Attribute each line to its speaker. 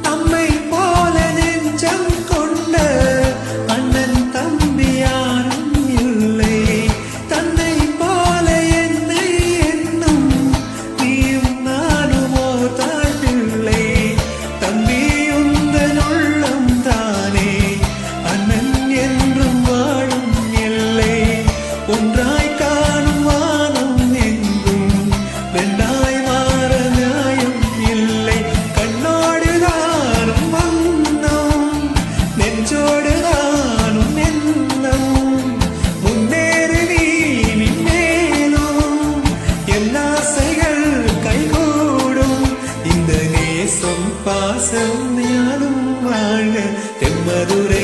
Speaker 1: தம்மை போல நெஞ்சம் கொண்ட அண்ணன் தம்பி யாரும் இல்லை. தன்னை போல என்னை என்னும் நீயும் நானும் ஓர் தாய் பிள்ளை. தம்பி உந்தன் உள்ளம் தானே அண்ணன் என்றும் வாழும் இல்லை. ஒன்றாய் காணும் வானம் என்றும் ரெண்டாய் மாற நியாயம் இல்லை. கண்ணோடு தானும் வண்ணம் நெஞ்சோடு தானும் எண்ணம். முன்னேறு நீ மேலும் என் ஆசைகள் கைகூடும். இந்த நேசம் பாசம் ஞானம் வாழ்க தெம்மதுரை